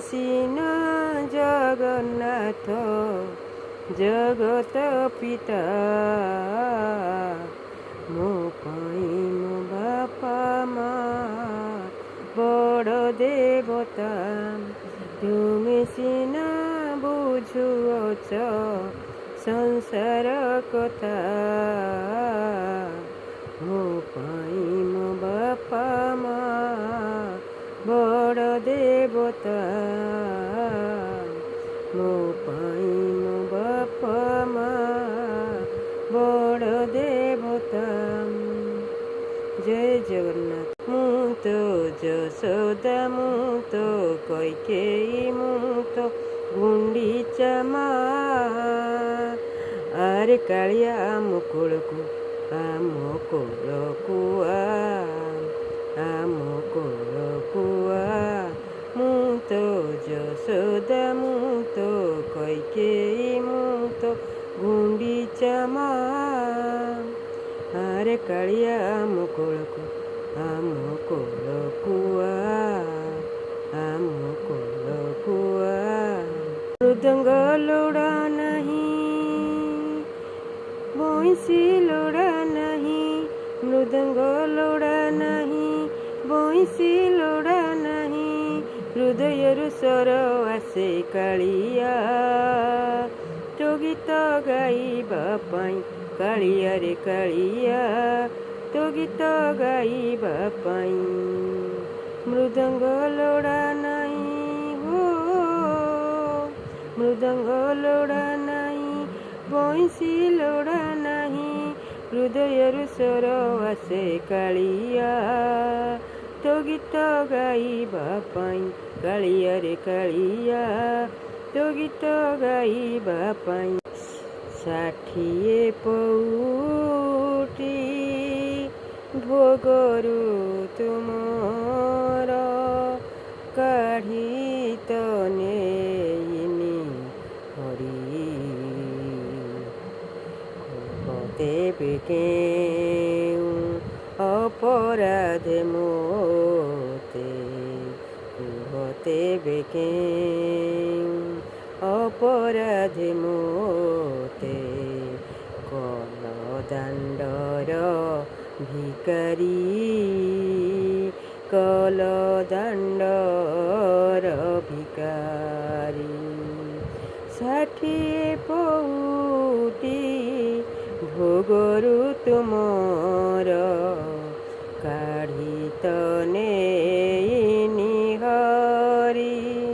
ସିନା ଜଗନ୍ନାଥ ଜଗତ ପିତା, ମୋ ପାଇଁ ମୋ ବାପା ମା ବଡ଼ ଦେବତା। ତୁମେ ସିନା ବୁଝୁଅଛ ସଂସାର କଥା, ମୋ ପାଇଁ ମୋ ବାପା ମା ବଡ଼ ଦେବତା, ମୋ ପାଇଁ ମୋ ବାପା ମା ବଡ଼ ଦେବତା। ଜୟ ଜଗନ୍ନାଥ। ମୁଁ ତ ଯଶୋଦା, ମୁଁ ତ କୈକେୟୀ, ମୁଁ ତ ଗୁଣ୍ଡିଚା ମା। ଆରେ କାଳିଆ ଆମ କୋଳକୁ, ଆମ କୋଳକୁ ଆମ କୋଳକୁ ମୁଁ ତ ଯଶୋଦା, ମୁଁ ତ କୈକେୟୀ, ମୁଁ ତ ଗୁଣ୍ଡିଚା ମା। ଆରେ କାଳିଆ ଆମ କୋଳକୁ, ଆମ କୋଳକୁ ଆମ କୋଳକୁ ମୃଦଙ୍ଗ ଲୋଡ଼ା ନାହିଁ, ବଇଁଶୀ ଲୋଡ଼ା ନାହିଁ, ମୃଦଙ୍ଗ ଲୋଡ଼ା ନାହିଁ, ବଇଁଶୀ ଲୋଡ଼ା ନାହିଁ। ହୃଦୟରୁ ସ୍ୱର ଆସେ କାଳିଆ, ତୋ ଗୀତ ଗାଇବା ପାଇଁ କାଳିଆରେ କାଳିଆ, ତୋ ଗୀତ ଗାଇବା ପାଇଁ। ମୃଦଙ୍ଗ ଲୋଡ଼ା ନାହିଁ ହୋ, ମୃଦଙ୍ଗ ଲୋଡ଼ା ନାହିଁ, ବଇଁଶୀ ଲୋଡ଼ା ନାହିଁ। ହୃଦୟରୁ ସ୍ୱର ଆସେ କାଳିଆ, ତୋ ଗୀତ ଗାଇବା ପାଇଁ କାଳିଆରେ କାଳିଆ, ତୋ ଗୀତ ଗାଇବା ପାଇଁ। 60 ପଉଟି ଭୋଗରୁ ତୁମର କାଢ଼ି ତ ନେଇନି ହରି, ଦେବେ କେଉଁ ଅପରାଧେ ମୋତେ, କୁହ ଦେବେ କେଉଁ ଅପରାଧେ ମୋତେ। କଲ ଦାଣ୍ଡର ଭିକାରୀ, କଲ ଦାଣ୍ଡର ଭିକାରୀ। 60 ପଉଟି ଭୋଗରୁ ତୁମ